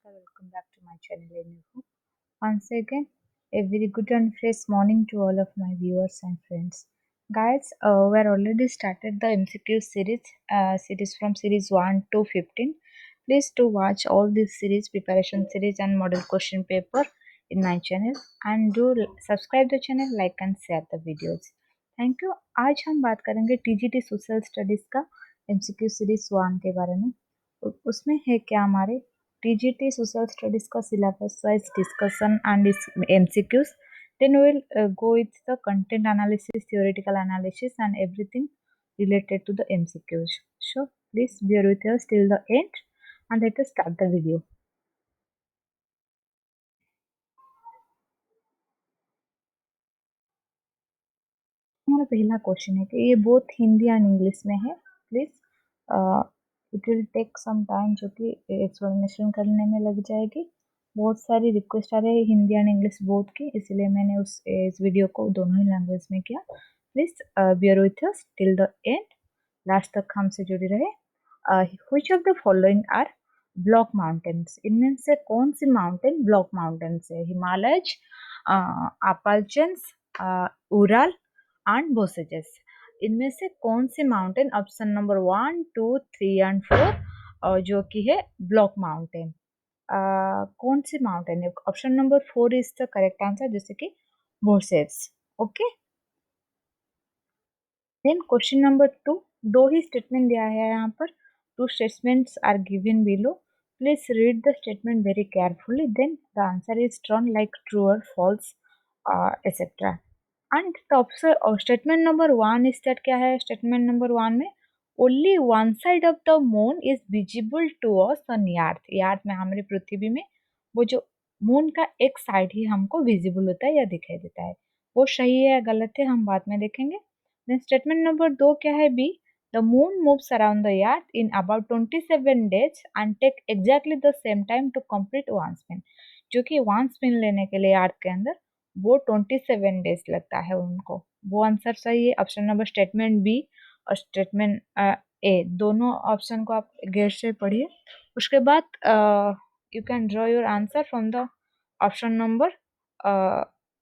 Namaskar, welcome back to my channel Anywho. Once again, a very good and fresh morning to all of my viewers and friends. Guys, we're already started the MCQ series from series 1 to 15. Please do watch all these series, preparation series and model question paper in my channel and do subscribe the channel, like and share the videos. Thank you. आज हम बात करेंगे TGT social studies का MCQ series 1 के बारे में। उसमें है क्या हमारे टीजीटी सोशल स्टडीज का syllabus wise discussion and MCQs, then we will go with the content analysis, theoretical analysis and everything related to the MCQs. So please bear with us till the end and let us start the video. हमारा पहला question है कि ये both Hindi and English में है। Please it will take some time, जो कि explanation करने में लग जाएगी। बहुत सारी रिक्वेस्ट आ रही है हिंदी एंड इंग्लिश बोथ की, इसलिए मैंने इस वीडियो को दोनों ही लैंग्वेज में किया। Please bear with us till the end, last तक हमसे जुड़े रहे। Which of the following are block mountains? इनमें से कौन सी माउंटेन ब्लॉक माउंटेन्स है? Himalayas, Appalachians, Ural and Vosges. इनमें से कौन सी माउंटेन? ऑप्शन नंबर 1, 2, 3 एंड 4 जो कि है ब्लॉक माउंटेन। कौन सी माउंटेन है? Option number 4 is the correct answer, जैसे कि Vosges. Okay, then question number 2, दो ही स्टेटमेंट दिया है यहाँ पर। Two statements are given below, please read the statement very carefully, then the answer is drawn like true और false etcetera. And statement number 1 is that क्या है? Statement number 1 में only one side of the moon is visible to us on earth. Earth में, हमारी पृथ्वी में वो जो moon का एक साइड ही हमको विजिबल होता है या दिखाई देता है। वो सही है या गलत है हम बाद में देखेंगे। देन स्टेटमेंट नंबर 2 क्या है? B, the moon moves around the earth in about 27 days and take exactly the same time to complete one spin. जो कि वन स्पिन लेने के लिए अर्थ के अंदर वो 27 डेज लगता है उनको। वो आंसर सही है। ऑप्शन नंबर स्टेटमेंट बी और स्टेटमेंट ए, दोनों ऑप्शन को आप गैर से पढ़िए। उसके बाद you can draw your answer from the option number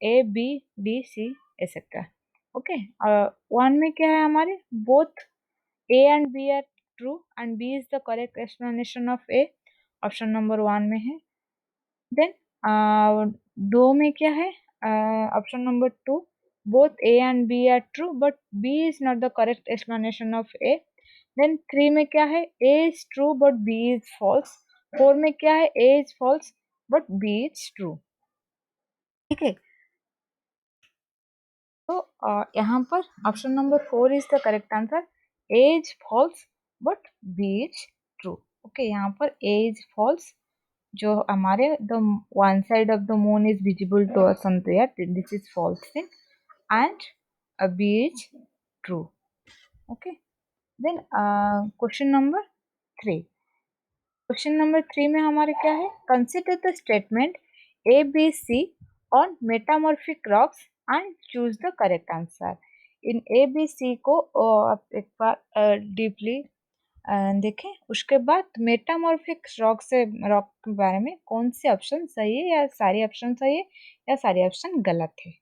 A, B, D, C etcetera. Okay, one में क्या है हमारे? Both A and B are true and B is the correct explanation of A, option number 1 में है। Then दो में क्या है? Option number 2, both A and B are true but B is not the correct explanation of A. Then 3 में क्या है? A is true but B is false. 4 में क्या है? A is false but B is true. ठीक है, तो यहाँ पर option number 4 is the correct answer. A is false but B is true. Okay, यहाँ पर A is false, जो हमारे the one side of the moon is visible to us on the earth, this is false thing and B is true. Okay, then question number 3। Question number 3 में हमारे क्या है? Consider the statement A B C on metamorphic rocks and choose the correct answer. इन A B C को आप एक बार deeply देखें। उसके बाद मेटामॉर्फिक रॉक के बारे में कौन से ऑप्शन सही है या सारे ऑप्शन सही है या सारे ऑप्शन गलत है।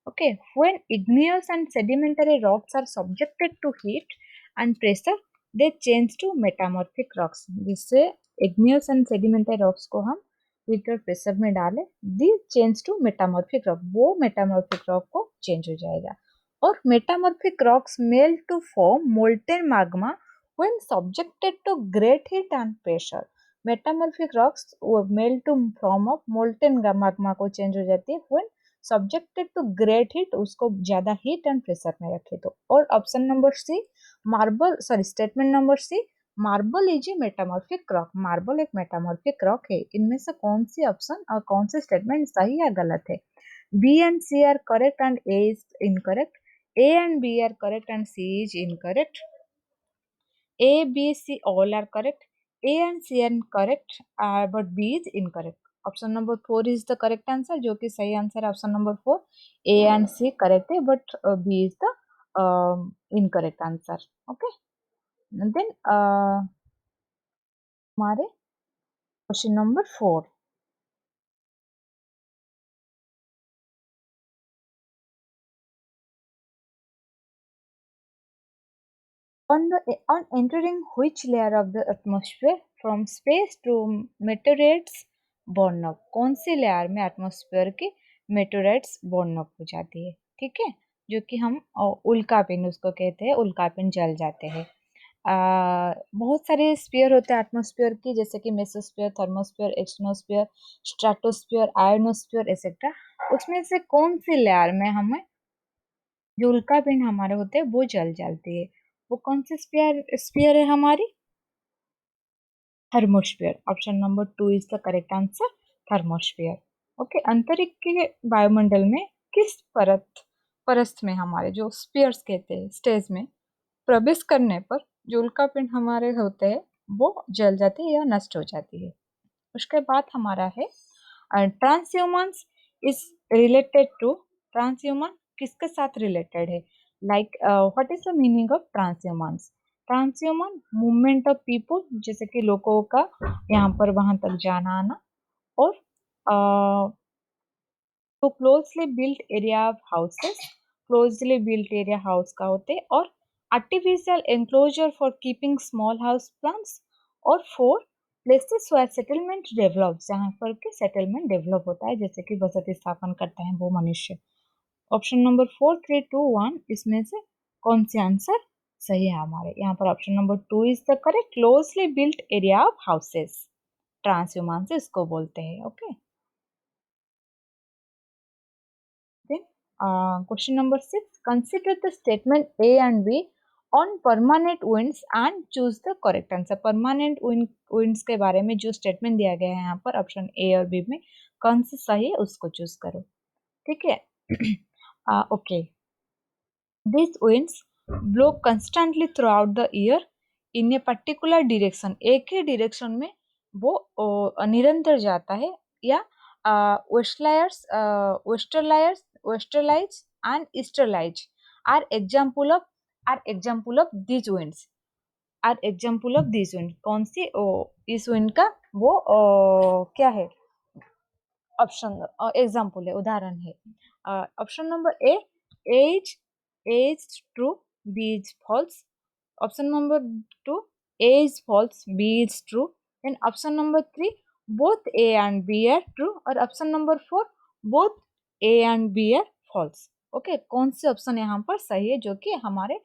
Okay, when igneous and sedimentary rocks are subjected to heat and pressure they change to metamorphic rocks. जिससे इग्नियस एंड सेडिमेंटरी रॉक्स को हम हीट और प्रेशर में डालें, they change to metamorphic rock, वो मेटामॉर्फिक रॉक को चेंज हो जाएगा। और metamorphic rocks melt to form molten magma when subjected to great heat and pressure. Metamorphic rocks melt to form of molten magma को change हो जाती है when subjected to great heat, उसको ज्यादा हीट एंड प्रेशर में रखे तो। और option number C, marble, sorry statement number C, marble is a metamorphic rock. Marble एक मेटामॉर्फिक रॉक है। इनमें से कौन सी ऑप्शन और कौन से स्टेटमेंट सही या गलत है? B and C are correct and A is incorrect. A and B are correct and C is incorrect. A, B, C all are correct. A and C are correct, but B is incorrect. Option number 4 is the correct answer, जो कि सही answer है option number 4। A and C correct है but B is the incorrect answer. Okay, then हमारे question number 4. On entering which layer of the atmosphere from space to meteorites burn up, कौन सी layer में atmosphere की मेटेराइट्स burn up हो जाती है, ठीक है, जो कि हम उल्कापिंड उसको कहते हैं, उल्कापिंड जल जाते हैं. बहुत सारे स्फीयर होते हैं एटमॉस्फेयर की, जैसे कि mesosphere, thermosphere, एक्सोनोस्फीयर, stratosphere, ionosphere etcetera. उसमें से कौन सी लेयर में हमें जो उल्कापिंड हमारे होते हैं वो जल जाती है, वो कौन सी स्फीयर स्फीयर है हमारी? Thermosphere. Option number 2 is the correct answer, thermosphere. Okay. अंतरिक्ष के वायुमंडल में किस परस्त में हमारे जो स्फीयर्स कहते हैं स्टेज में प्रवेश करने पर जो उल्कापिंड हमारे होते हैं वो जल जाते हैं या नष्ट हो जाती है. उसके बाद हमारा है transhumance is related to. Transhumance किसके साथ रिलेटेड है? Like what is the meaning of transhumance? Transhumance movement of people, जैसे कि लोगों का यहाँ पर वहां तक जाना आना, और तो closely built area of houses, closely built area house का होते हैं, और artificial enclosure for keeping small house plants, और 4 प्लेसेस वेयर सेटलमेंट डेवलप, जहाँ पर के सेटलमेंट डेवलप होता है, जैसे कि बसति स्थापन करते हैं वो मनुष्य. ऑप्शन नंबर 4, 3, 2, 1 इसमें से कौन सी आंसर सही है हमारे? यहाँ पर option number 2 is the correct, closely built area of houses, transhumance से इसको बोलते हैं. Okay. Then, question number 6. Consider the statement A and B on permanent winds and choose the correct answer. Permanent winds के बारे में जो statement दिया गया है यहाँ पर ऑप्शन ए और बी में कौन सी सही है उसको चूज करो. ठीक है. Okay. These winds blow constantly throughout the year in a particular direction. एक ही डायरेक्शन में वो निरंतर जाता है, या westerlies and easterlies are example of these winds. Are example of these winds. कौन सी इस wind का वो क्या है? ऑप्शन एग्जाम्पल है, उदाहरण है. Option number A, as as true, B is false. Option number 2, A is false, B is true. Then option number 3, both A and B are true. और option number 4, both A and B are false. Okay. कौन से option यहाँ पर सही है जो कि हमारे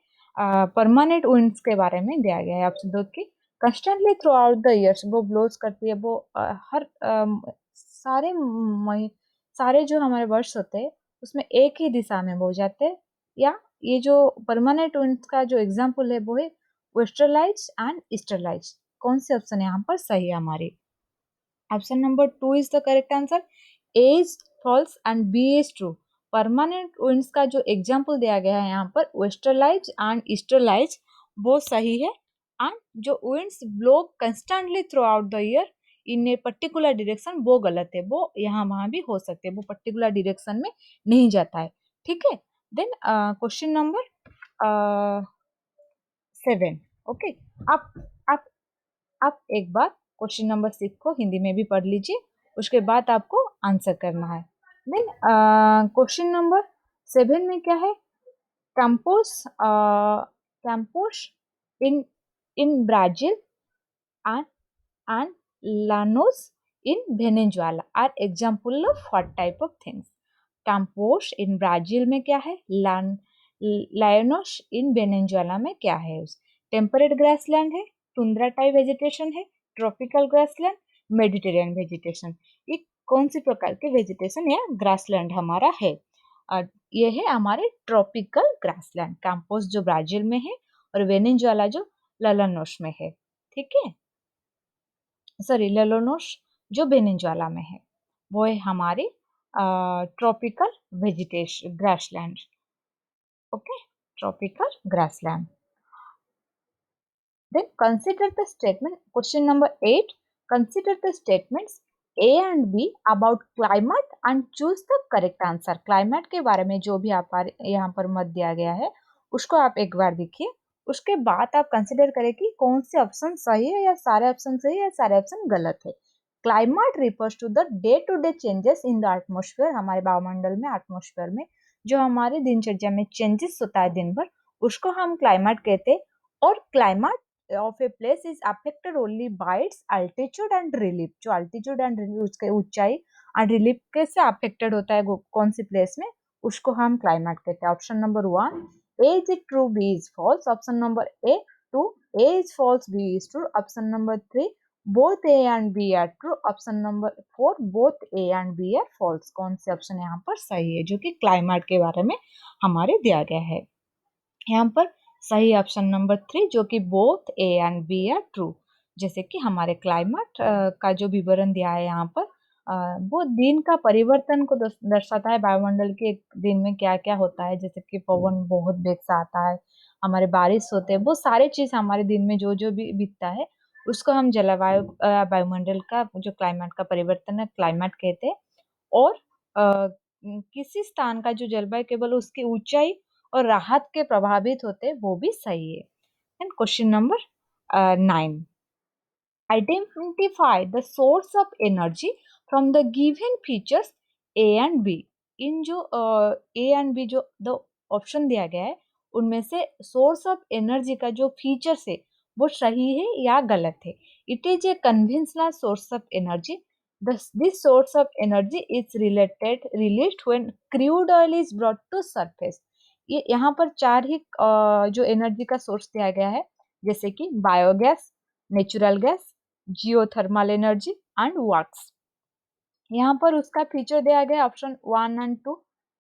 परमानेंट विंड्स के बारे में दिया गया है? ऑप्शन 2 की constantly through out the years वो ब्लोज करती है, वो हर सारे सारे जो हमारे वर्ष होते हैं उसमें एक ही दिशा में बह जाते हैं. या ये जो परमानेंट विंड्स का जो एग्जाम्पल है वो है वेस्टरलाइज एंड ईस्टरलाइज. कौन से ऑप्शन यहाँ पर सही है हमारी? Option number 2 is the correct answer, A is false and B is true. Permanent winds का जो एग्जाम्पल दिया गया है यहाँ पर वेस्टरलाइज एंड ईस्टरलाइज वो सही है. एंड जो winds blow constantly through out the year in a particular direction वो गलत है, वो यहाँ वहां भी हो सकते हैं, वो पर्टिकुलर डायरेक्शन में नहीं जाता है. ठीक है. Then question number 7. ओके. आप आप आप एक बार क्वेश्चन नंबर 6 को हिंदी में भी पढ़ लीजिए, उसके बाद आपको आंसर करना है. देन क्वेश्चन नंबर 7 में क्या है? Campos in in Brazil and Llanos in Venezuela are example of what type of things? Campos in Brazil में क्या है? लायनोस इन वेनेजुएला में क्या है? टेम्परेट ग्रासलैंड है, टुंड्रा टाइप वेजिटेशन है, ट्रॉपिकल ग्रासलैंड, मेडिटेरियन वेजिटेशन. ये कौन सी प्रकार के वेजिटेशन या ग्रासलैंड हमारा है? ये है हमारे ट्रॉपिकल ग्रासलैंड. कैंपोस जो ब्राजील में है और वेनेजुएला जो ललानोस में है. ठीक है. सॉरी, लेलोनोस जो वेनेजुएला में है वो है हमारी tropical vegetation grassland. Okay. Tropical grassland. Then consider the statement. Question number 8. Consider the statements A and B about climate and choose the correct answer. Climate के बारे में जो भी आप यहाँ पर मत दिया गया है उसको आप एक बार देखिए, उसके बाद आप कंसिडर करें कि कौन से ऑप्शन सही है या सारे ऑप्शन सही है या सारे ऑप्शन गलत है. Climate refers to the day to day changes in the atmosphere, हमारे वायुमंडल में, एटमोस्फेयर में जो हमारे दिनचर्या में चेंजेस होता है दिन भर, उसको हम क्लाइमेट कहते हैं। और climate of a place is affected only by it's altitude and relief, जो अल्टीट्यूड एंड रिलीफ, उसके ऊंचाई और रिलीफ कैसे अफेक्टेड होता है कौन सी प्लेस में, उसको हम क्लाइमेट कहते हैं। Option number 1 A is true, B is false. Option number A 2 A is false, B is true. Option number 3 both A and B are true. Option number 4 both A and B are false. कौन से option यहाँ पर सही है जो कि climate के बारे में हमारे दिया गया है। यहाँ पर सही ऑप्शन नंबर 3 जो कि both A and B are true. जैसे कि हमारे क्लाइमेट का जो विवरण दिया है यहाँ पर वो दिन का परिवर्तन को दर्शाता है। वायुमंडल के एक दिन में क्या क्या होता है, जैसे कि पवन बहुत वेग से आता है, हमारे बारिश होते हैं, वो सारे चीज हमारे दिन में जो जो भी बीतता है उसको हम जलवायु वायुमंडल का जो क्लाइमेट का परिवर्तन है क्लाइमेट कहते हैं। और किसी स्थान का जो जलवायु केवल उसकी ऊंचाई और राहत के प्रभावित होते, वो भी सही है। And question number 9 identify the source of energy from the given features A and B। इन जो A and B जो दो ऑप्शन दिया गया है उनमें से सोर्स ऑफ एनर्जी का जो फीचर्स है वो सही है या गलत है। It is a conventional source of energy. This source of energy is released when crude oil is brought to surface. ये यहाँ पर चार ही जो एनर्जी का सोर्स दिया गया है, जैसे कि biogas, natural gas, geothermal energy and works. यहाँ पर उसका फीचर दिया गया ऑप्शन 1 एंड 2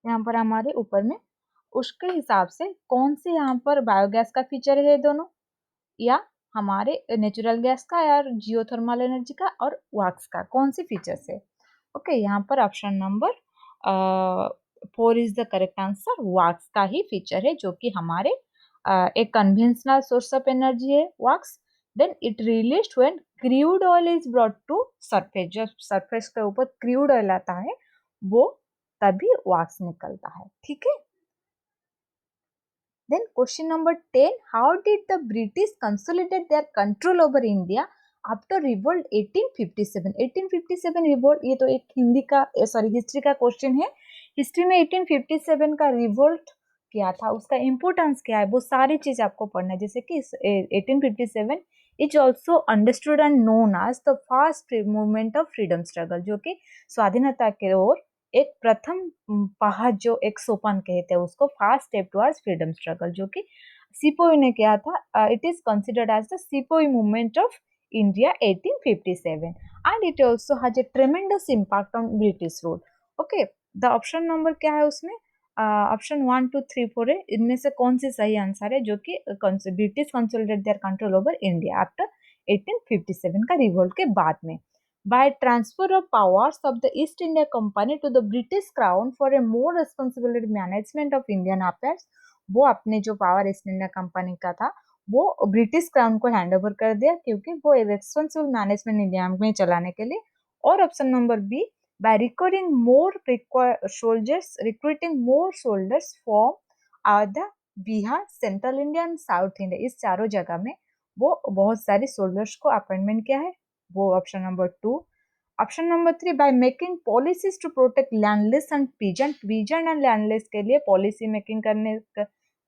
यहाँ पर हमारे ऊपर में। उसके हिसाब से कौन सी यहाँ पर बायोगैस का फीचर है दोनों, या हमारे नेचुरल गैस का या जियोथर्मल एनर्जी का और वर्क्स का कौन सी फीचर्स है। ओके यहाँ पर option number 4 is the correct answer. Works का ही फीचर है जो कि हमारे एक कन्वेंशनल सोर्स ऑफ एनर्जी है works. Then it released when crude oil is brought to surface, जब सरफेस के ऊपर क्रूड ऑयल आता है वो तभी वर्क्स निकलता है। ठीक है। Then question number 10, how did the British consolidate their control over India after revolt 1857? 1857 revolt, ये तो एक हिंदी का सॉरी हिस्ट्री का क्वेश्चन है। हिस्ट्री में 1857 का रिवोल्ट क्या था, उसका इम्पोर्टेंस क्या है, वो सारी चीज आपको पढ़ना है। जैसे कि 1857 is also understood and known as the first movement of freedom struggle, जो कि स्वाधीनता के ओर एक प्रथम पहाड़, जो एक सोपान कहते हैं उसको, first step towards freedom struggle, जो कि सिपोई ने किया था। It is considered as the sepoy movement of India 1857 and it also has a tremendous impact on British rule. Okay the option number क्या है उसमें, ऑप्शन 1 2 3 4 है, इनमें से कौन सी सही आंसर है, जो कि British consolidate their control over India after 1857 का रिवोल्ट के बाद में by transfer of powers of the East India Company to the British Crown for a more responsible management of Indian affairs। वो अपने जो पावर ईस्ट इंडिया कंपनी का था वो ब्रिटिश क्राउन को हैंड ओवर कर दिया, क्योंकि वो रेस्पॉन्सिबल मैनेजमेंट इंडिया में चलाने के लिए। और option number B by recruiting more soldiers, recruiting more soldiers from the Bihar, central India and south India, इस चारों जगह में वो बहुत सारे सोल्जर्स को अपॉइंटमेंट किया है, वो option number 2। Option number 3 by making policies to protect landless and peasant, peasant and landless के लिए पॉलिसी मेकिंग करने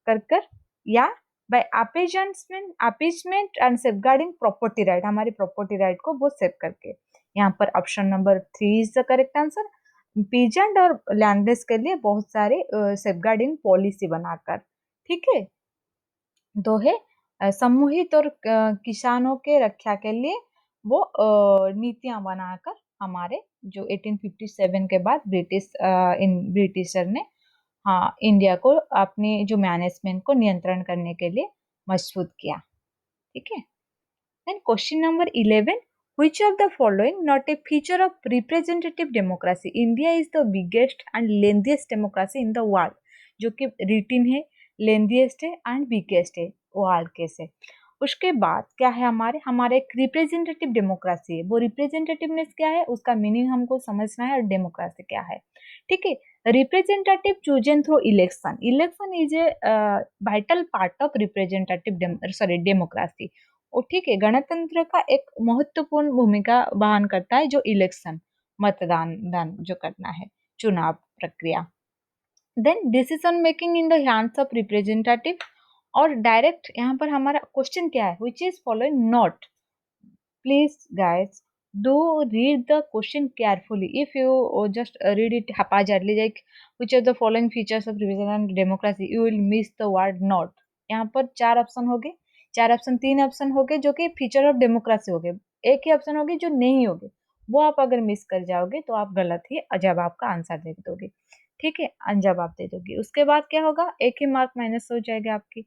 कर या by appeasement and safeguarding property right, हमारी प्रॉपर्टी राइट को वो सेव करके। यहाँ पर option number 3 is the correct answer. Peasant और लैंडलेस के लिए बहुत सारे सेफगार्डिंग पॉलिसी बनाकर। ठीक है, दो है समूहित और किसानों के रक्षा के लिए वो नीतियां बनाकर हमारे जो 1857 के बाद ब्रिटिशर ने हाँ इंडिया को अपनी जो मैनेजमेंट को नियंत्रण करने के लिए मजबूत किया। ठीक है। Then question number 11, which of the following not a feature of representative democracy? India is the biggest and lengthiest democracy in the world, जो कि रिटिन है, लेंथीएस्ट है एंड बिगेस्ट है वर्ल्ड के से। उसके बाद क्या है, हमारे एक रिप्रेजेंटेटिव डेमोक्रेसी है। वो रिप्रेजेंटेटिवनेस क्या है, उसका मीनिंग हमको समझना है, और डेमोक्रेसी क्या है। ठीक है, representative chosen through election, election is a vital part of representative democracy. ठीक है, गणतंत्र का एक महत्वपूर्ण भूमिका वहन करता है, जो इलेक्शन मतदान दान जो करना है, चुनाव प्रक्रिया। Then decision making in the hands of representative, और डायरेक्ट यहाँ पर हमारा क्वेश्चन क्या है, which is following not. Please, guys, do read the question carefully. If you just read it haphazardly, like which are the following features of revision and democracy, you will miss the word not. यहाँ पर चार option हो गए, चार option, तीन option हो गए जो कि फीचर ऑफ डेमोक्रेसी हो गए, एक ही ऑप्शन होगी जो नहीं होगी, वो आप अगर मिस कर जाओगे तो आप गलत ही जवाब का आंसर दे दोगे। ठीक है, अनजवाब दे दोगे, उसके बाद क्या होगा, एक ही मार्क माइनस हो जाएगा आपकी।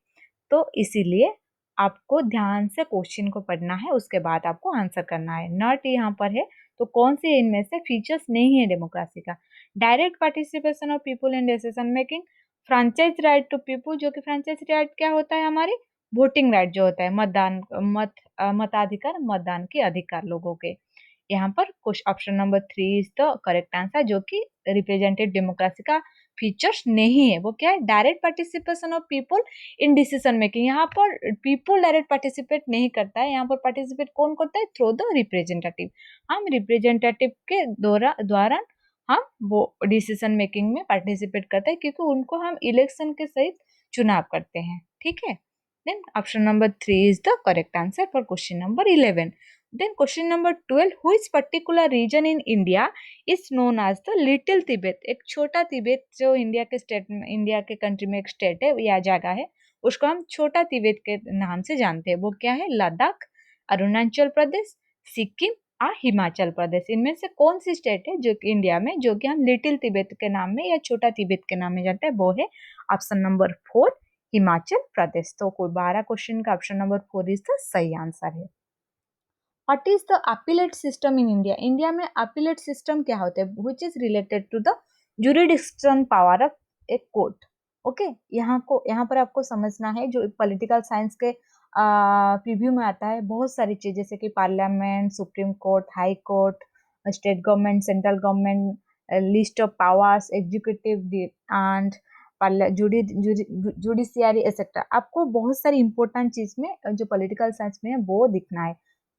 तो इसीलिए आपको ध्यान से क्वेश्चन को पढ़ना है, उसके बाद आपको आंसर करना है। नॉट यहाँ पर है, तो कौन से इनमें से फीचर्स नहीं है डेमोक्रेसी का। Direct participation of people in decision making, franchise right to people, जो कि फ्रेंचाइज राइट क्या होता है, हमारी वोटिंग राइट जो होता है, मतदान मताधिकार, मतदान के अधिकार लोगों के। यहाँ पर option number 3 is the correct answer, जो कि रिप्रेजेंटेटिव डेमोक्रेसी का फीचर्स नहीं है। वो क्या है, direct participation of people in decision making. यहाँ पर पीपल डायरेक्ट पार्टिसिपेट नहीं करता है, यहाँ पर पार्टिसिपेट कौन करता है, थ्रू द रिप्रेजेंटेटिव। हम रिप्रेजेंटेटिव के द्वारा हम वो डिसीजन मेकिंग में पार्टिसिपेट करते हैं, क्योंकि उनको हम इलेक्शन के सहित चुनाव करते हैं। ठीक है, then option number 3 is the correct answer for question number 11। Then question number 12, which particular region in India is known as the Little Tibet? एक छोटा तिब्बत जो इंडिया के स्टेट में, इंडिया के कंट्री में एक स्टेट है या जगह है, उसको हम छोटा तिब्बत के नाम से जानते हैं। वो क्या है, लद्दाख, अरुणाचल प्रदेश, सिक्किम और हिमाचल प्रदेश। इनमें से कौन सी स्टेट है जो कि इंडिया में, जो कि हम लिटिल तिब्बत के नाम में या छोटा तिब्बत के नाम में जानते हैं, वो है ऑप्शन नंबर 4 हिमाचल प्रदेश। तो कोई 12 क्वेश्चन का ऑप्शन नंबर 4 इज द सही आंसर है। What is the appellate system in India? India में appellate system क्या होता है, which is related to the jurisdiction power of a court. Okay, यहाँ पर आपको समझना है, जो पॉलिटिकल साइंस के प्रीव्यू में आता है, बहुत सारी चीज, जैसे कि parliament, supreme court, high court, state government, central government, list of powers, executive and judiciary etcetera. आपको बहुत सारी इंपॉर्टेंट चीज में जो पॉलिटिकल साइंस में है वो दिखना है।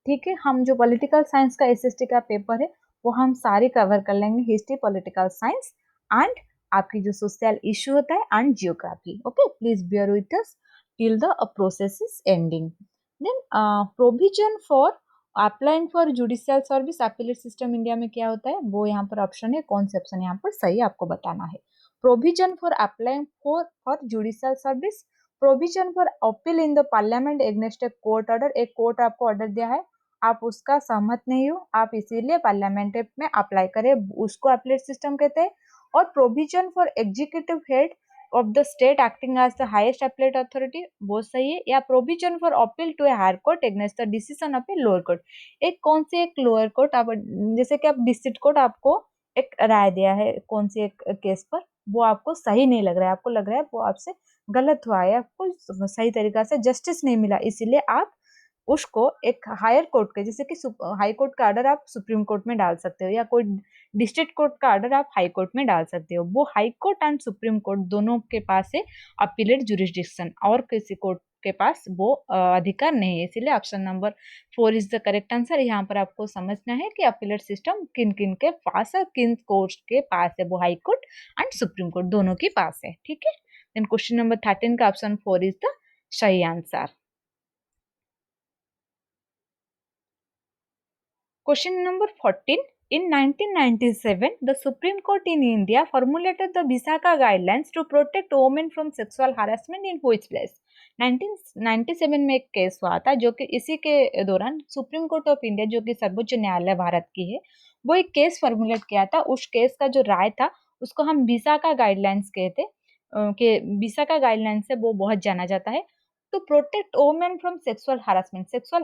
ठीक है, हम जो पॉलिटिकल साइंस का एसएसटी का पेपर है वो हम सारे कवर कर लेंगे, हिस्ट्री, पॉलिटिकल साइंस एंड आपकी जो सोशल इशू होता है and geography. Okay, please bear with us till the process is ending. Then provision for applying for judicial service appellate system India में क्या होता है, वो यहाँ पर ऑप्शन है, कौन से ऑप्शन यहाँ पर सही आपको बताना है। Provision for applying for judicial service, provision for appeal in the parliament against a court order, एक कोर्ट आपको ऑर्डर दिया है, आप उसका सहमत नहीं हो, आप इसीलिए पार्लियामेंट में अप्लाई करें, उसको अपीलेट सिस्टम कहते हैं। और provision for executive head of the state acting as the highest appellate authority, वो सही है। या provision for appeal to a higher court against the decision of a lower court, एक कौन सी एक लोअर कोर्ट, आप जैसे कि आप डिस्ट्रिक्ट कोर्ट आपको एक राय दिया है कौन सी एक केस पर, वो आपको सही नहीं लग रहा है, आपको लग रहा है वो आपसे गलत हुआ है, आपको सही तरीका से जस्टिस नहीं मिला, इसीलिए आप उसको एक हायर कोर्ट के, जैसे कि हाई कोर्ट का ऑर्डर आप सुप्रीम कोर्ट में डाल सकते हो, या कोई डिस्ट्रिक्ट कोर्ट का ऑर्डर आप हाई कोर्ट में डाल सकते हो। वो high court and supreme court दोनों के पास है अपीलेट जुरिस्डिक्शन, और किसी कोर्ट के पास वो अधिकार नहीं है, इसीलिए option number 4 is the correct answer. यहाँ पर आपको समझना है कि अपीलेट सिस्टम किन किन के पास है, किन कोर्ट के पास है, वो high court and supreme court दोनों के पास है। ठीक है, देन क्वेश्चन नंबर 13 का ऑप्शन 4 इज द सही answer. Question number 14. In 1997, the Supreme Court in India formulated the Visakha guidelines to protect women from sexual harassment in which place? 1997 में एक case हुआ था, जो कि इसी के दौरान सुप्रीम कोर्ट ऑफ इंडिया, जो कि सर्वोच्च न्यायालय भारत की है, वो एक केस फॉर्मुलेट किया था। उस केस का जो राय था उसको हम विसाखा गाइडलाइंस कहते, कि विसाखा गाइडलाइंस से वो बहुत जाना जाता है। तो protect women from sexual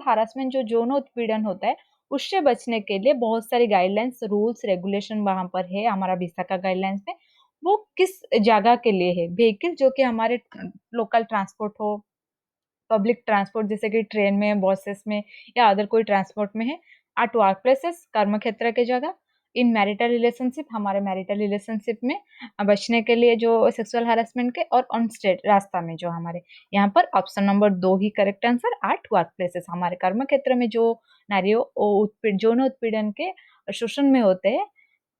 harassment जो यौन उत्पीड़न होता है उससे बचने के लिए बहुत सारी गाइडलाइंस, रूल्स, रेगुलेशन वहां पर है हमारा विसाखा गाइडलाइंस में। वो किस जगह के लिए है, व्हीकल जो कि हमारे लोकल ट्रांसपोर्ट हो, पब्लिक ट्रांसपोर्ट जैसे कि ट्रेन में, बसेस में या अदर कोई ट्रांसपोर्ट में है, एट वर्क प्लेसेस, कर्म क्षेत्र के जगह, इन मैरिटल रिलेशनशिप, हमारे मैरिटल रिलेशनशिप में बचने के लिए जो सेक्सुअल हरासमेंट के, और ऑन स्ट्रेट रास्ता में जो हमारे, यहाँ पर option number 2 he correct answer. At work places, हमारे कर्म क्षेत्र में जो नारियों यौन उत्पीड़न के शोषण में होते हैं,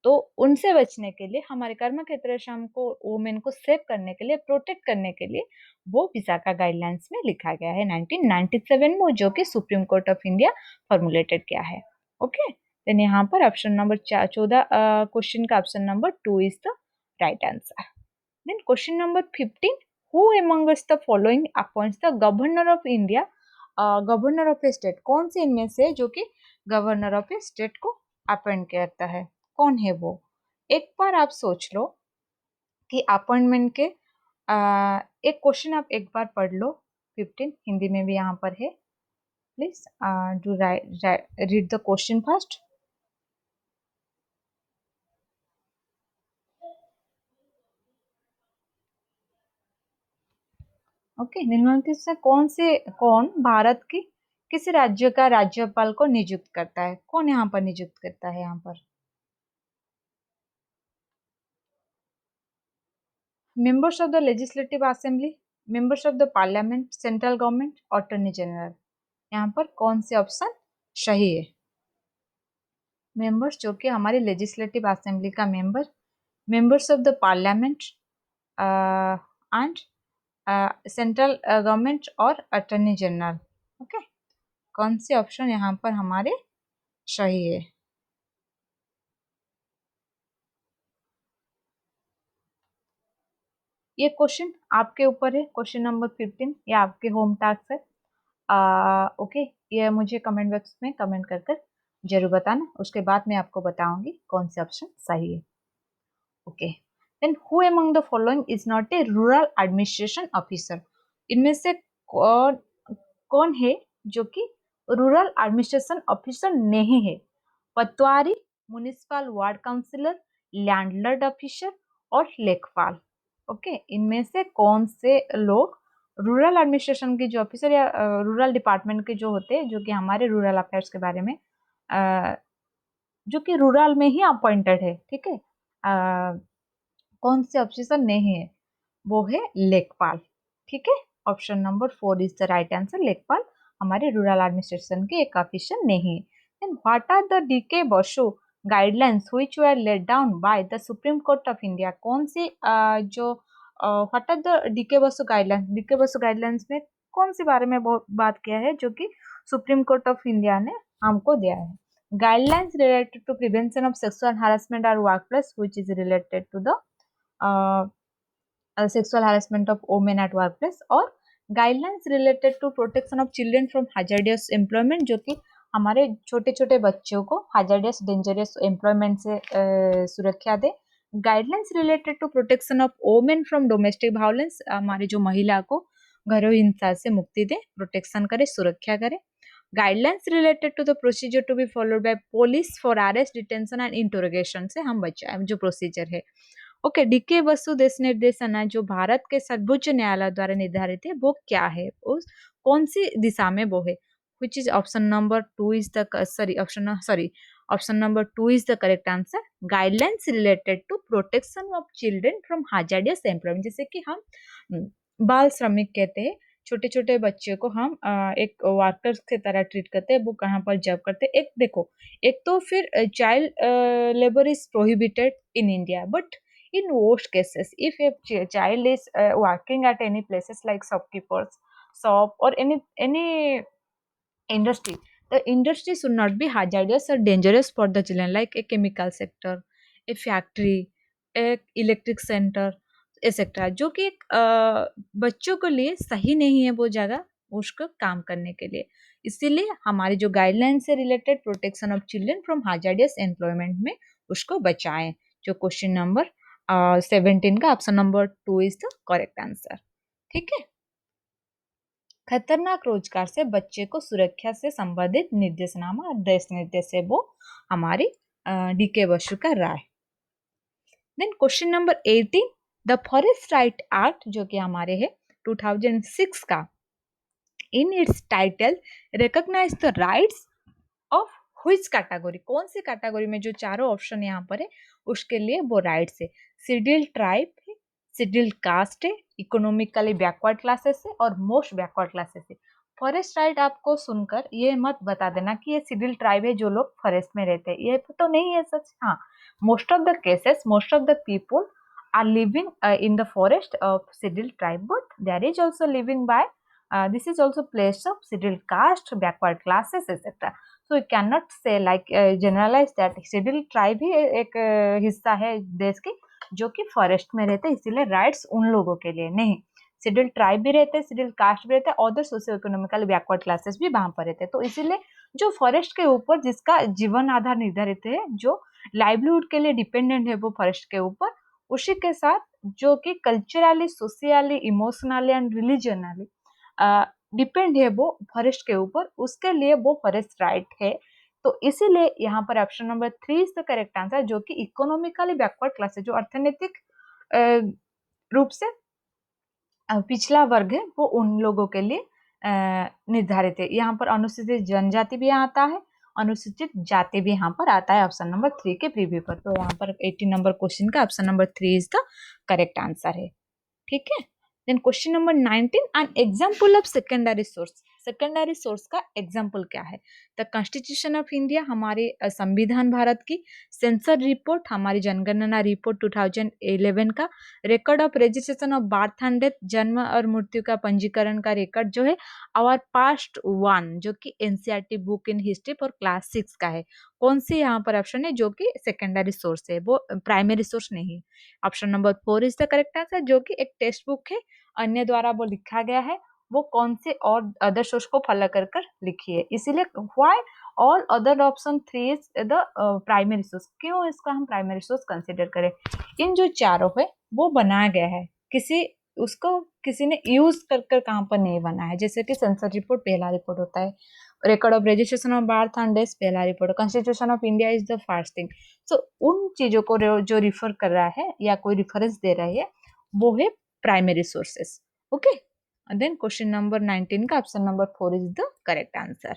तो उनसे बचने के लिए हमारे कर्म क्षेत्र शाम को वुमेन को सेव करने के लिए, प्रोटेक्ट करने के लिए वो विसाखा गाइडलाइंस में लिखा गया है 1997 में, जो कि supreme court of India formulated किया है। ओके, देन यहाँ पर ऑप्शन नंबर 14 क्वेश्चन का option number 2 is the right answer. Then question number 15, who amongst the following appoints the governor of India, governor of a state, कौन से इनमें से जो कि गवर्नर ऑफ ए स्टेट को अपॉइंट करता है, कौन है वो? एक बार आप सोच लो कि अपॉइंटमेंट के एक क्वेश्चन आप एक बार पढ़ लो, 15 हिंदी में भी यहाँ पर है, please do read the question first. Okay, निम्नलिखित से कौन भारत की किसी राज्य का राज्यपाल को नियुक्त करता है, कौन यहाँ पर नियुक्त करता है? यहाँ पर members of the legislative assembly, members of the parliament, central government, attorney general, यहाँ पर कौन से ऑप्शन सही है? मेंबर्स जो कि हमारी लेजिस्लेटिव असेंबली का member, members of the parliament and central government और अटॉर्नी जनरल। ओके, कौन से ऑप्शन यहाँ पर हमारे सही है? ये क्वेश्चन आपके ऊपर है, क्वेश्चन नंबर 15, ये आपके होम टास्क है। ओके, ये मुझे कमेंट बॉक्स में कमेंट कर कर जरूर बताना, उसके बाद मैं आपको बताऊंगी कौन से ऑप्शन सही है। Okay, then who among the following is not a rural administration officer, इनमें से कौन कौन है जो कि रूरल एडमिनिस्ट्रेशन ऑफिसर नहीं है? Patwari, municipal ward councillor, landlord officer और लेखपाल। ओके, इनमें से कौन से लोग रूरल एडमिनिस्ट्रेशन के जो ऑफिसर या रूरल डिपार्टमेंट के जो होते हैं, जो कि हमारे रूरल अफेयर्स के बारे में जो कि रूरल में ही अपॉइंटेड है, ठीक है, कौन से ऑफिसर नहीं है? वो है लेखपाल, ठीक है। Option number 4 is the right answer, लेखपाल हमारे रूरल एडमिनिस्ट्रेशन के एक ऑफिसर नहीं है। Then what are the DK Basu guidelines which were laid down by the supreme court of India, कौन सी जो what are the DK Basu guidelines, DK Basu guidelines में कौन सी बारे में बात किया है जो कि सुप्रीम कोर्ट ऑफ इंडिया ने हमको दिया है? Guidelines related to prevention of sexual harassment और workplace which is related to the sexual harassment of women at workplace, और guidelines related to protection of children from hazardous employment, जो कि हमारे छोटे छोटे बच्चों को hazardous डेंजरस एम्प्लॉयमेंट से सुरक्षा दे। Guidelines related to protection of women from domestic violence, हमारी जो महिला को घरेलू हिंसा से मुक्ति दे, प्रोटेक्शन करे, सुरक्षा करे। Guidelines related to the procedure to be followed by police for arrest, detention and interrogation से हम बचाए जो प्रोसीजर है। ओके, डीके बसु देश निर्देशना जो भारत के सर्वोच्च न्यायालय द्वारा निर्धारित है, वो क्या है, उस कौन सी दिशा में वो है? Which is option number 2 is the option number 2 is the correct answer. Guidelines related to protection of children from hazardous employment, जैसे कि हम बाल श्रमिक कहते हैं, छोटे छोटे बच्चे को हम एक वर्कर्स की तरह ट्रीट करते हैं, वो कहाँ पर जॉब करते हैं। एक देखो, एक तो फिर child labour is prohibited in India, but in most cases if a child is working at any places like shopkeepers shop or any industry, the industry should not be hazardous or dangerous for the children, like a chemical sector, a factory, a electric center, etc, जो कि बच्चों के लिए सही नहीं है वो जगह उसको काम करने के लिए। इसीलिए हमारी जो गाइडलाइन से related protection of children from hazardous employment में उसको बचाएं, जो क्वेश्चन नंबर 17 का option number 2 is the correct answer, ठीक है। खतरनाक रोजगार से बच्चे को सुरक्षा से संबंधित निर्देशनामा और देश निर्देश है वो हमारी डीके बसु का राय। Then question number 18, the forest right act जो कि हमारे है 2006 का, in its title recognise the rights of which category, कौन सी कैटेगरी में जो चारों ऑप्शन यहाँ पर है उसके लिए वो राइट्स है। शेड्यूल्ड ट्राइब है, शेड्यूल्ड कास्ट है, इकोनॉमिकली बैकवर्ड क्लासेस है और मोस्ट बैकवर्ड क्लासेस है। फॉरेस्ट राइट आपको सुनकर ये मत बता देना कि ये शेड्यूल्ड ट्राइब है जो लोग फॉरेस्ट में रहते हैं, ये तो नहीं है सच। हाँ, most of the cases, most of the people are living in the forest of scheduled tribe, but there is also living by this is also place of scheduled caste, backward classes, etc. So you cannot say like generalize that scheduled tribe ही एक हिस्सा है देश के जो कि forest में रहते हैं, इसीलिए राइट्स उन लोगों के लिए नहीं। शेड्यूल्ड ट्राइब भी रहते हैं, शेड्यूल्ड कास्ट भी रहते हैं, other socio economical backward classes भी वहां पर रहते हैं। तो इसीलिए जो फॉरेस्ट के ऊपर जिसका जीवन आधार निर्धारित है, जो लाइवलीहुड के लिए डिपेंडेंट है वो फॉरेस्ट के ऊपर, उसी के साथ जो कि culturally, socially, emotionally and religiously depend है वो फॉरेस्ट के ऊपर, उसके लिए वो फॉरेस्ट राइट है। तो इसीलिए यहाँ पर option number 3 is the correct answer, जो कि इकोनॉमिकली बैकवर्ड क्लास है, जो अर्थनैतिक रूप से पिछला वर्ग है, वो उन लोगों के लिए निर्धारित है। यहाँ पर अनुसूचित जनजाति भी आता है, अनुसूचित जाति भी यहाँ पर आता है ऑप्शन नंबर 3 के प्रीव्यू पर। तो यहाँ पर 18 नंबर क्वेश्चन का option number 3 is the correct answer है। ठीक है। Then question number 19, an example of secondary source. Secondary source का एग्जाम्पल क्या है? द कॉन्स्टिट्यूशन ऑफ इंडिया, हमारे संविधान भारत की, सेंसर रिपोर्ट, हमारी जनगणना रिपोर्ट 2011 का, record of registration of birth and death, जन्म और मृत्यु का पंजीकरण का रिकॉर्ड जो है, आवर पास्ट 1 जो कि NCERT book in history for class 6 का है। कौन सी यहाँ पर ऑप्शन है जो कि सेकेंडरी सोर्स है, वो प्राइमरी सोर्स नहीं। Option number 4 is the correct answer, जो कि एक टेक्स्ट बुक है, अन्य द्वारा वो लिखा गया है, वो कौन से और अदर सोर्स को फॉलो कर कर लिखी है, इसीलिए why all other option 3 is the primary source. क्यों इसका हम प्राइमरी सोर्स कंसिडर करें? इन जो चारों है वो बनाया गया है, उसको किसी ने यूज कर कर कहाँ पर नहीं बना है। जैसे कि सेंसर रिपोर्ट पहला रिपोर्ट होता है, record of registration of birth and death पहला report, constitution of India is the first thing. So उन चीजों को जो रिफर कर रहा है या कोई रेफरेंस दे रहा है वो है primary sources. Okay, then question number 19 का option number 4 is the correct answer.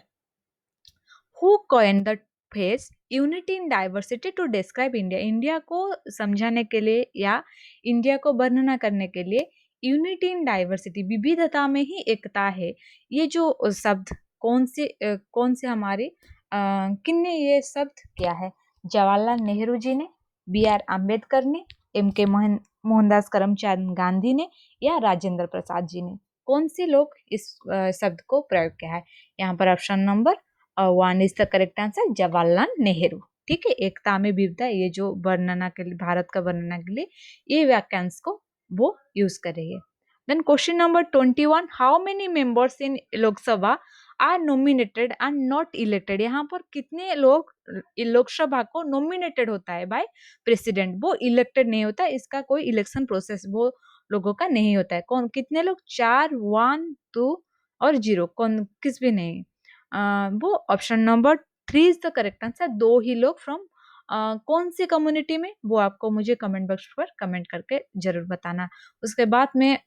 Who coined the phrase unity in diversity to describe India? India को समझाने के लिए या इंडिया को वर्णना करने के लिए यूनिटी इन डाइवर्सिटी, विविधता में ही एकता है, ये जो शब्द कौन से हमारे किन्ने ये शब्द क्या है? जवाहरलाल नेहरू जी ने, बी आर अम्बेडकर ने, एम के मोहनदास करमचंद गांधी ने या राजेंद्र प्रसाद जी ने? कौन से लोग इस शब्द को प्रयोग किया है? यहाँ पर option number 1 is the correct answer, Jawaharlal Nehru. ठीक है, एकता में विविधता, ये जो वर्णना के लिए, भारत का वर्णना के लिए ये वाक्यांश को वो यूज कर रही है। Then question number 21, how many members in Lok Sabha are nominated and not elected? यहाँ पर कितने लोग लोकसभा को नॉमिनेटेड होता है बाय प्रेसिडेंट, वो इलेक्टेड नहीं होता, इसका कोई इलेक्शन प्रोसेस वो लोगों का नहीं होता है। कौन कितने लोग? 4, 1, 2 और 0, कौन किस भी नहीं। वो option number 3 is the correct answer, 2 ही लोग फ्रॉम कौन सी कम्युनिटी में, वो आपको मुझे कमेंट बॉक्स पर कमेंट करके जरूर बताना। उसके बाद में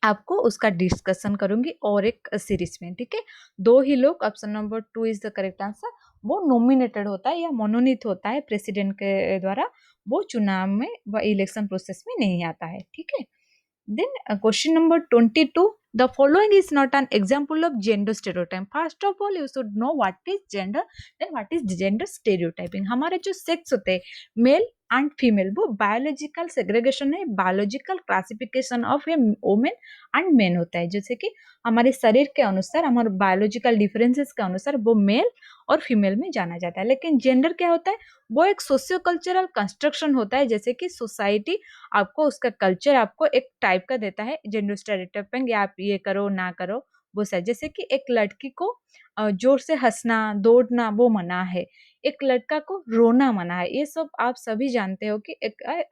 आपको उसका डिस्कशन करूंगी और एक सीरीज में। ठीक है, 2 ही लोग, option number 2 is the correct answer, वो नॉमिनेटेड होता है या मनोनीत होता है प्रेसिडेंट के द्वारा, वो चुनाव में व इलेक्शन प्रोसेस में नहीं आता है। ठीक है, then question number 22, the following is not an example of gender stereotype. First of all you should know what is gender, then what is gender stereotyping. हमारे जो सेक्स होते हैं मेल एंड फीमेल, वो बायोलॉजिकल सेग्रीगेशन है, biological classification of A women and main होता है। जैसे कि हमारे शरीर के अनुसार, हमारे बायोलॉजिकल डिफरेंसेस के अनुसार वो मेल और फीमेल में जाना जाता है। लेकिन जेंडर क्या होता है? वो एक सोशियो कल्चरल कंस्ट्रक्शन होता है, जैसे कि सोसाइटी आपको, उसका कल्चर आपको एक टाइप का देता है जेंडर स्टेरियोटाइपिंग, या आप ये करो ना करो वो सही। जैसे कि एक लड़की को जोर से हंसना, दौड़ना वो मना है, एक लड़का को रोना मना है, ये सब आप सभी जानते हो कि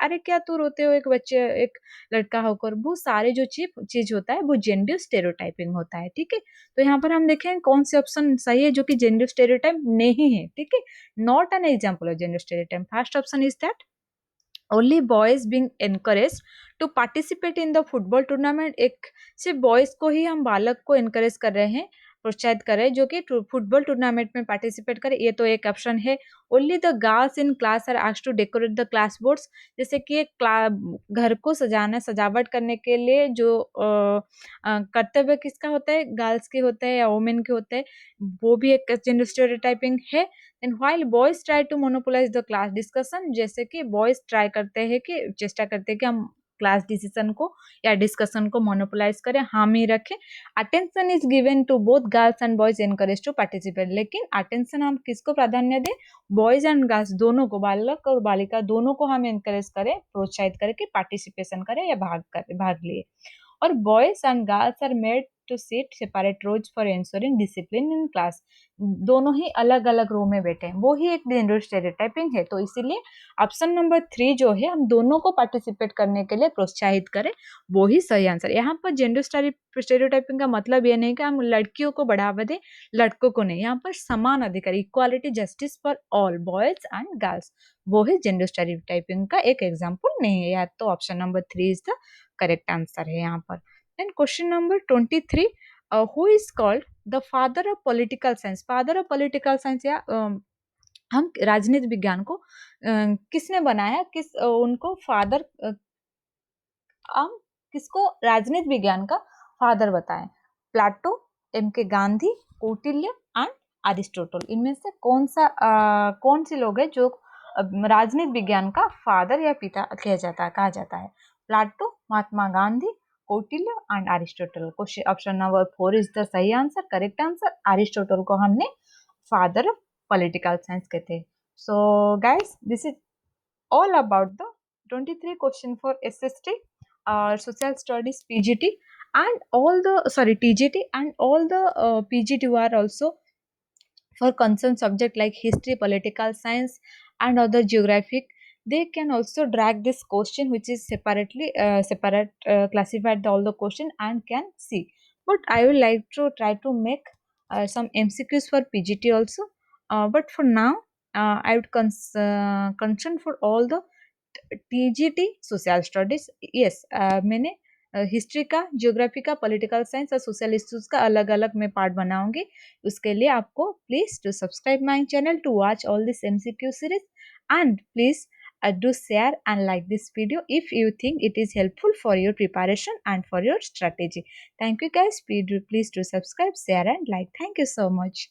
अरे क्या तू रोते हो, एक बच्चे, एक लड़का होकर, वो सारे जो चीज होता है वो जेंडर स्टेरियोटाइपिंग होता है। ठीक है, तो यहाँ पर हम देखें कौन से ऑप्शन सही है जो कि जेंडर स्टेरियोटाइप नहीं है। ठीक है, not an example of gender stereotype. First option is that only boys being encourage to participate in the football tournament. एक सिर्फ बॉयज को ही हम, बालक को एनकरेज कर रहे हैं प्रोत्साहित करें जो कि फुटबॉल टूर्नामेंट में पार्टिसिपेट करें, ये तो एक ऑप्शन है। Only the girls in class are asked to decorate the class boards, जैसे कि एक घर को सजावट करने के लिए जो कर्तव्य किसका होता है, गर्ल्स के होते हैं या वुमेन के होते हैं, वो भी एक जेंडर स्टेरियोटाइपिंग है। And while boys try to monopolise the class discussion, जैसे कि बॉयज ट्राई करते हैं कि चेष्टा करते हैं कि हम क्लास डिसीजन को या डिस्कशन को मोनोपोलाइज करें, हामी रखें। Attention is given to both girls and boys encourage to participate, लेकिन अटेंशन हम किसको प्राधान्य दें, बॉयज एंड गर्ल्स दोनों को, बालक और बालिका दोनों को हम एनकरेज करें, प्रोत्साहित करें कि पार्टिसिपेशन करें या भाग लिए। और boys and girls are made to sit separate rows for ensuring discipline in class, दोनों ही अलग अलग रो में बैठे हैं, वो ही एक जेंडर स्टेरियोटाइपिंग है। तो इसीलिए ऑप्शन नंबर 3 जो है, हम दोनों को पार्टिसिपेट करने के लिए प्रोत्साहित करें, वो ही सही आंसर। यहाँ पर जेंडर स्टेरियोटाइपिंग का मतलब ये नहीं कि हम लड़कियों को बढ़ावा दें, लड़कों को नहीं, यहाँ पर समान अधिकार, equality, justice for all boys and girls, वो ही जेंडर स्टेरियोटाइपिंग का एक एग्जाम्पल नहीं है। या तो option number 3 is the correct answer है यहाँ पर। Then question number 23, who is called the father of political science, father of political science या हम राजनीति विज्ञान को किसने बनाया, उनको फादर, हम किसको राजनीति विज्ञान का फादर बताएं, प्लाटो, एम के गांधी, कौटिल्य एंड अरिस्टोटल, इनमें से कौन से लोग हैं जो राजनीति विज्ञान का फादर या पिता कहा जाता है, Plato, Mahatma Gandhi, Kautilya and Aristotle. Option number 4 is the सही आंसर, करेक्ट आंसर। अरिस्टोटल को हमने फादर ऑफ पॉलिटिकल साइंस कहते हैं। So guys, this is all about the 23 question for SST, social studies PGT, and all the TGT, and all the PGT are also for concerned subject like history, political science, and other geographic. They can also drag this question which is separate classified all the question and can see. But I will like to try to make some MCQs for PGT also. But for now, I would concern for all the TGT social studies. Yes, मैंने history का, geography का, political science और social issues का अलग अलग मैं part बनाऊंगी। उसके लिए आपको please to subscribe my channel to watch all this MCQ series, and please do share and like this video if you think it is helpful for your preparation and for your strategy. Thank you guys. Please do subscribe, share and like. Thank you so much.